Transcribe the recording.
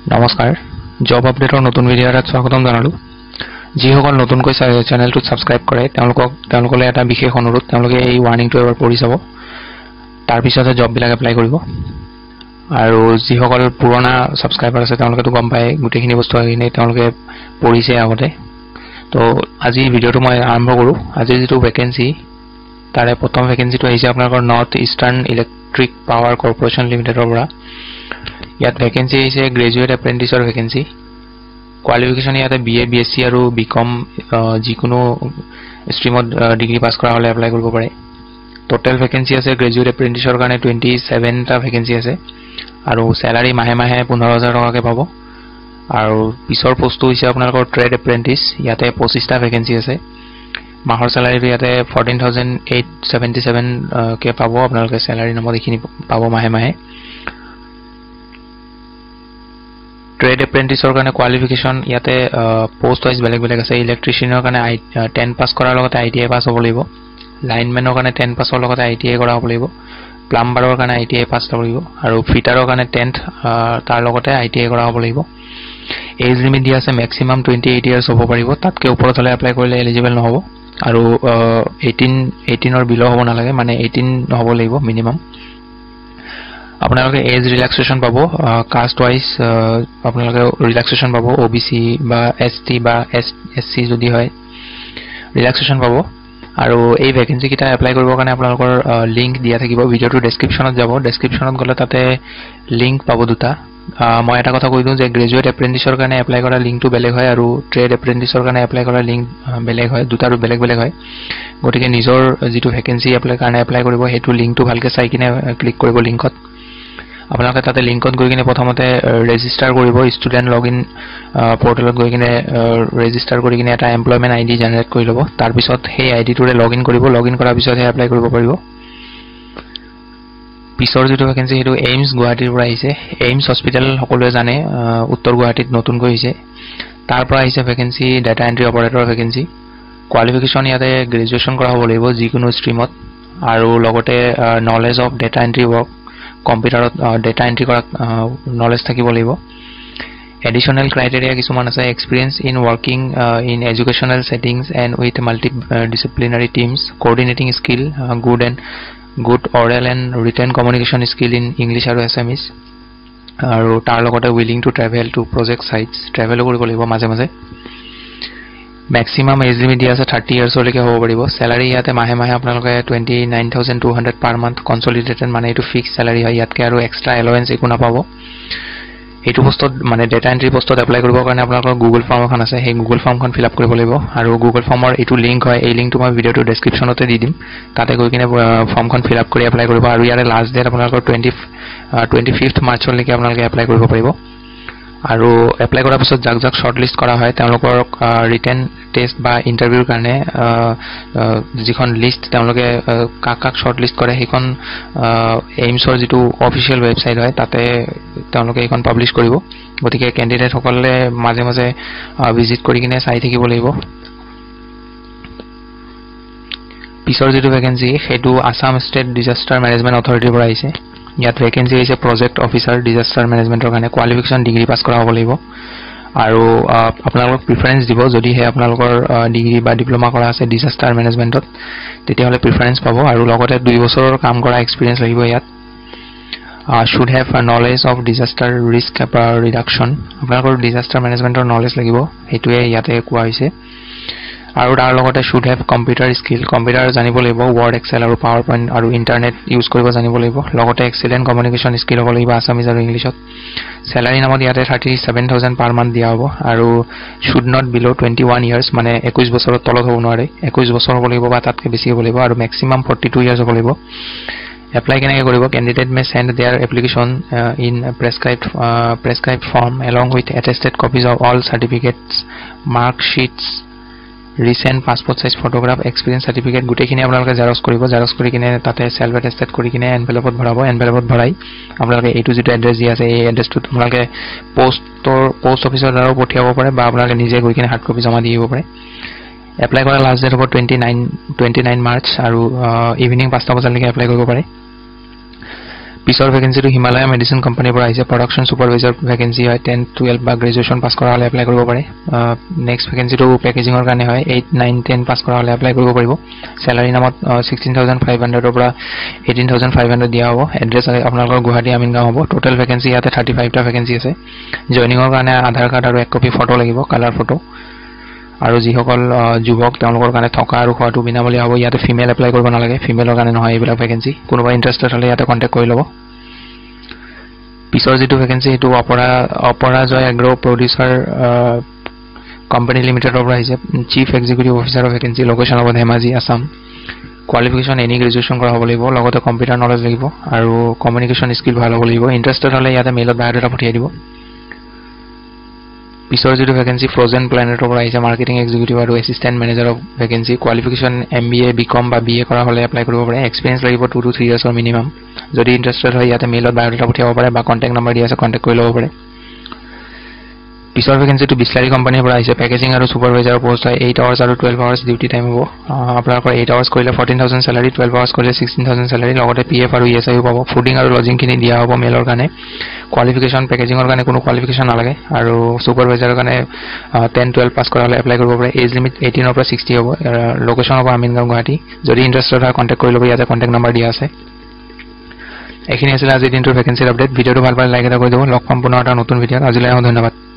নমস্কাৰ জব আপডেটৰ নতুন ভিডিঅ'ত স্বাগতম জনালো যিসকল নতুনকৈ চেনেলটো সাবস্ক্ৰাইব কৰে তেওঁলোকলৈ এটা বিশেষ অনুৰোধ তেওঁলোকে এই ওয়াৰ্নিংটো এবাৰ পঢ়ি চাব তাৰ পিছতে জব বিলাক এপ্লাই কৰিব আৰু যিসকল পুৰণা সাবস্ক্ৰাইবাৰ আছে তেওঁলোকেতো গম পায় গুটেখিনি বস্তু আহিনে তেওঁলোকে পঢ়িছে আগতে তো আজি ভিডিঅ'টো মই আৰম্ভ কৰো আজি যেটো ভ্যাকেন্সি তাৰে প্ৰথম ভ্যাকেন্সিটো আহিছে আপোনালোকৰ north eastern electric power corporation লিমিটেডৰ পৰা ইয়াত ভ্যাকেন্সি আছে গ্ৰেজুৱেট এপ্ৰেন্টিছৰ ভ্যাকেন্সি কোৱালিফিকেশন ইয়াতে বিএ বিএসসি আৰু বিকম যিকোনো ষ্ট্ৰীমত ডিগ্ৰী পাস কৰা হলে এপ্লাই কৰিব পাৰে টোটাল ভ্যাকেন্সি আছে গ্ৰেজুৱেট এপ্ৰেন্টিছৰ কাৰণে 27 টা ভ্যাকেন্সি আছে আৰু স্যালাৰি মাহে মাহে 15000 টকাকে পাব আৰু পিছৰ পোষ্টটো হৈছে আপোনালোকৰ ট্ৰেড এপ্ৰেন্টিছ ইয়াতে 25 টা ভ্যাকেন্সি আছে মাহৰ স্যালাৰি ইয়াতে 14877 কে পাব আপোনালোকে স্যালাৰি নামত এখিনি পাব মাহে মাহে ট্ৰেড এপ্ৰেন্টিছৰ কাৰণে কোৱালিফিকেশন ইয়াতে পোষ্ট ওয়াইজ বেলেগ আছে ইলেক্ট্ৰিচিয়ানৰ কাৰণে 10 পাস কৰাৰ লগতে আইটিআই পাস হ'ব লাগিব লাইনমেনৰ কাৰণে 10 পাসৰ লগতে আইটিআই কৰা হ'ব লাগিব প্লাম্বাৰৰ কাৰণে আইটিআই পাস হ'ব লাগিব আৰু ফিটাৰৰ কাৰণে 10th তাৰ লগতে আইটিআই কৰা হ'ব লাগিব এজ লিমিট দিয়া আছে ম্যাক্সিমাম 28 ইয়াৰ্স হ'ব পাৰিব তাতকে ওপৰত হলে এপ্লাই কৰিলে এলিজিবল নহব আৰু 18 অৰ বিলো হ'ব নালাগে মানে 18 হ'ব লাগিব মিনিমাম আপোনালোকে এজ ৰিল্যাক্সেশন পাব কাষ্ট ওয়াইজ আপোনালোকে ৰিল্যাক্সেশন পাব ওবিসি বা এসটি বা এসসি যদি হয় ৰিল্যাক্সেশন পাব আৰু এই ভ্যাকেন্সি কিটা এপ্লাই কৰিবৰ কাৰণে আপোনালোকৰ লিংক দিয়া থাকিব ভিডিওটোৰ ডেসক্ৰিপচনত যাব ডেসক্ৰিপচনত গলে তাতে লিংক পাব দুটা মই এটা কথা কৈ দিও যে গ্ৰেজুৱেট এপ্ৰেন্টিছৰ কাৰণে এপ্লাই কৰা লিংকটো বেলেগ হয় আৰু ট্ৰেড এপ্ৰেন্টিছৰ কাৰণে এপ্লাই কৰা লিংক বেলেগ হয় দুটাৰো বেলেগ হয় গতিকে নিজৰ যেটো ভ্যাকেন্সি এপ্লাই কৰিব হেতু লিংকটো ভালকে চাই কিনে ক্লিক কৰিব লিংকত আপোনালোকে তাতে লিংকত গৈ কিনে প্ৰথমতে ৰেজিষ্টাৰ কৰিব ষ্টুডেন্ট লগইন পোৰ্টেলত গৈ কিনে ৰেজিষ্টাৰ কৰি কিনে এটা এমপ্লয়মেন্ট আইডি জেনাৰেট কৰি লব তাৰ পিছত সেই আইডিটোৰে লগইন কৰিব লগইন কৰাৰ পিছতহে এপ্লাই কৰিব পাৰিব পিছৰ যেটো ভ্যাকেন্সি হেতু এইমছ গুৱাহাটীৰ পৰা আহিছে এইমছ হস্পিটেল সকলোৱে জানে উত্তৰ গুৱাহাটীত নতুনকৈ হৈছে তাৰ পৰা আহিছে vacancy data entry operator vacancy qualification ইয়াতে গ্ৰেজুৱেচন কৰা হ'ব লাগিব যিকোনো ষ্ট্ৰীমত আৰু লগতে knowledge of data entry work কম্পিউটাৰত ডাটা এন্ট্ৰি কৰা নলেজ থাকিব লাগিব এডিশনাল ক্ৰাইটেৰিয়া কিছুমান আছে experience in working in educational settings and with multi disciplinary teams coordinating skill good oral and written communication skill in English আৰু Assamese আৰু তাৰ লগতে willing to travel to project sites travel কৰিব লাগিব মাজে মাজে ম্যাক্সিমাম এজ লিমিট দিয়া আছে 30 ইয়াৰ্স লৈকে হ'ব পাৰিব স্যালাৰি ইয়াতে মাহে মাহে আপোনালোকে 29200 পাৰ মান্থ কনসলিডেটেড মানে এটো ফিক্স স্যালাৰি হয় ইয়াতকে আৰু এক্সট্ৰা এলাউন্স একো নাপাব এটো পোষ্টত মানে ডাটা এন্ট্ৰি পোষ্টত এপ্লাই কৰিবৰ কাৰণে আপোনালোকৰ গুগল ফৰ্ম এখন আছে সেই গুগল ফৰ্মখন ফিল আপ কৰিব লাগিব আৰু গুগল ফৰ্মৰ এটো লিংক হয় এই লিংকটো মই ভিডিওটোৰ ডেসক্ৰিপচনতে দি দিম তাতে গৈ কিনে ফৰ্মখন ফিল আপ কৰি এপ্লাই কৰিব আৰু ইয়াৰে লাষ্ট ডেট আপোনালোকৰ 25th মাৰ্চলৈকে আপোনালোকে এপ্লাই কৰিব পাৰিব আৰু এপ্লাই কৰাৰ পিছত জাক শৰ্টলিষ্ট কৰা হয় তেওঁলোকৰ ৰিটেন টেষ্ট বা ইন্টাৰভিউৰ কাৰণে যিখন লিষ্ট তেওঁলোকে কাক শৰ্টলিষ্ট কৰে সেইখন এইমছৰ যেটো অফিশিয়াল ওয়েবসাইট হয় তাতে তেওঁলোকে এইখন পাবলিশ কৰিব গতিকে ক্যান্ডিডেট সকলে মাজে মাজে ভিজিট কৰি কিনে চাই থাকিব লাগিব পিছৰ যেটো ভ্যাকেন্সি হেতু আসাম ষ্টেট ডিজাস্টাৰ মেনেজমেন্ট অথৰিটিৰ পৰা আহিছে ইয়াত ভ্যাকেন্সি আছে প্ৰজেক্ট অফিচাৰ ডিজাস্টাৰ মেনেজমেন্টৰ কাৰণে কোৱালিফিকেশন ডিগ্ৰী পাস কৰা হ'ব লাগিব আৰু আপোনালোকক প্ৰিফাৰেন্স দিব যদি হে আপোনালোকৰ ডিগ্ৰী বা ডিপ্লোমা কৰা আছে ডিজাস্টাৰ মেনেজমেন্টত তেতিয়া হলে প্ৰিফাৰেন্স পাব আৰু লগতে 2 বছৰৰ কাম কৰা এক্সপেৰিয়েন্স লাগিব ইয়াত should have a knowledge of disaster risk reduction আপোনালোকৰ ডিজাস্টাৰ মেনেজমেন্টৰ নলেজ লাগিব হেতুৱে ইয়াতে কোৱা হৈছে আৰু তাৰ লগতে should have computer skill computer জানিব লাগিব word excel আৰু power point আৰু ইন্টাৰনেট ইউজ কৰিব জানিব লাগিব লগতে excellent communication skill হ'ব লাগিব আসামিজ আৰু ইংলিশত স্যালাৰি নামত ইয়াতে 37000 পাৰ মান্থ দিয়া হ'ব আৰু should not below 21 years মানে 21 বছৰৰ তলত হ'ব নোৱাৰে 21 বছৰ হ'ব লাগিব বা তাতকে বেছি হ'ব লাগিব আৰু ম্যাক্সিমাম 42 ইয়াৰ্স হ'ব লাগিব এপ্লাই কেনেকৈ কৰিব candidate may send their application in prescribed form along with attested copies of all certificates mark sheets recent passport size photograph experience certificate গুটেখিনি আপোনালোকে জেৰক্স কৰিব জেৰক্স কৰি কিনে তাতে সেলফ অ্যাটেস্টেড কৰি কিনে এনভেলপত ভৰাব এনভেলপত ভৰাই আপোনালোকে এইটো যেটো এড্ৰেছ দি আছে এই এড্ৰেছটো আপোনালোকে পোষ্ট অফিচৰ দ্বাৰা পঠিয়াব পাৰে বা আপোনালোকে নিজে গৈ কিনে হাৰ্ড কপি জমা দিব পাৰে এপ্লাই কৰা লাষ্ট ডেট হ'ব 29 মাৰ্চ আৰু ইভিনিং 5টা বজালৈকে এপ্লাই কৰিব পাৰে পিছৰ ভেকেন্সিটো হিমালয়া মেডিচিন কোম্পানীৰ পৰা আহিছে প্ৰডাকশন সুপাৰভাইজাৰ ভেকেন্সি হয় 10 12 বা গ্ৰেজুৱেচন পাছ কৰা হলে এপ্লাই কৰিব পাৰে নেক্সট ভেকেন্সিটো পেকেজিঙৰ কাৰণে হয় 8 9 10 পাছ কৰা হলে এপ্লাই কৰিব পাৰিব স্যালাৰি নামত 16500 ৰ পৰা 18500 দিয়া হ'ব এড্ৰেছ আপোনালোকৰ গুৱাহাটী আমিনগাঁও হ'ব টোটাল ভেকেন্সি ইয়াতে 35 টা ভেকেন্সি আছে জয়নিঙৰ কাৰণে আধাৰ কাৰ্ড আৰু এক কপি ফটো লাগিব কালাৰ ফটো আৰু যিসকল যুৱক তেওঁলোকৰ কাৰণে থকা আৰু খোৱাটো বিনামূলীয়া হ'ব ইয়াতে ফিমেল এপ্লাই কৰিব নালাগে ফিমেলৰ কাৰণে নহয় এইবিলাক ভেকেন্সি কোনোবা ইন্টাৰেষ্টেড হলে ইয়াতে কন্টাক্ট কৰি ল'ব পিছৰ যেটো ভেকেন্সি এটো অপৰাজয় এগ্ৰো প্ৰডিউসাৰ কোম্পানী লিমিটেডৰ পৰা আহিছে চিফ এক্সিকিউটিভ অফিচাৰৰ ভেকেন্সি লোকেশন হ'ব Dhemaji Assam qualification any graduation কৰা হ'ব লাগিব লগতে কম্পিউটাৰ নলেজ লাগিব আৰু কমিউনিকেশন স্কিল ভাল হ'ব লাগিব ইন্টাৰেষ্টেড হলে ইয়াতে মেইলত বায়োডাটা পঠিয়াই দিব পিছৰ যেটো ভেকেন্সি ফ্ৰোজেন প্ল্যানেটৰ পৰা আহিছে মাৰ্কেটিং এক্সিকিউটিভ আৰু assistant manager of vacancy qualification MBA BCom বা বিএ কৰা হলে এপ্লাই কৰিব পাৰে এক্সপেৰিয়েন্স লাগিব 2 to 3 ইয়াৰ্ছৰ মিনিমাম যদি ইন্টাৰেষ্টেড হয় ইয়াতে মেইলত বায়োডাটা পঠিয়াব পাৰে বা কন্টাক্ট নম্বৰ দিয়া আছে কন্টাক্ট কৰি ল'ব পাৰে পিছৰ ভেকেন্সিটো বিসলাৰী কোম্পানীৰ পৰা আহিছে পেকেজিং আৰু সুপাৰভাইজাৰৰ পোষ্ট হয় 8 আৱাৰ্ছ আৰু 12 আৱাৰ্ছ ডিউটি টাইম হ'ব আপোনালোকৰ 8 আৱাৰ্ছ কৰিলে 14000 স্যালাৰি 12 আৱাৰ্ছ কৰিলে 16000 স্যালাৰি লগতে পিএফ আৰু ইএসআই পাব ফুডিং আৰু লজিং খিনি দিয়া হ'ব মেইলৰ কাৰণে কোৱালিফিকেশন পেকেজিঙৰ কাৰণে কোনো কোৱালিফিকেশন নালাগে আৰু সুপাৰভাইজাৰৰ কাৰণে 10 12 পাছ কৰা হলে এপ্লাই কৰিব পাৰে এজ লিমিট 18 ৰ পৰা 60 হ'ব লোকেশন হ'ব আমিনগাঁও গুৱাহাটী যদি ইন্টাৰেষ্টেড হয় কন্টাক্ট কৰি ল'ব ইয়াতে কন্টাক্ট নম্বৰ দিয়া আছে এখিনি আছিল আজিৰ দিনটোৰ ভেকেন্সিৰ আপডেট ভিডিওটো ভাল পালে লাইক এটা কৰি দিব লগ পাম পুনৰ এটা নতুন ভিডিঅ আজিলৈ ধন্যবাদ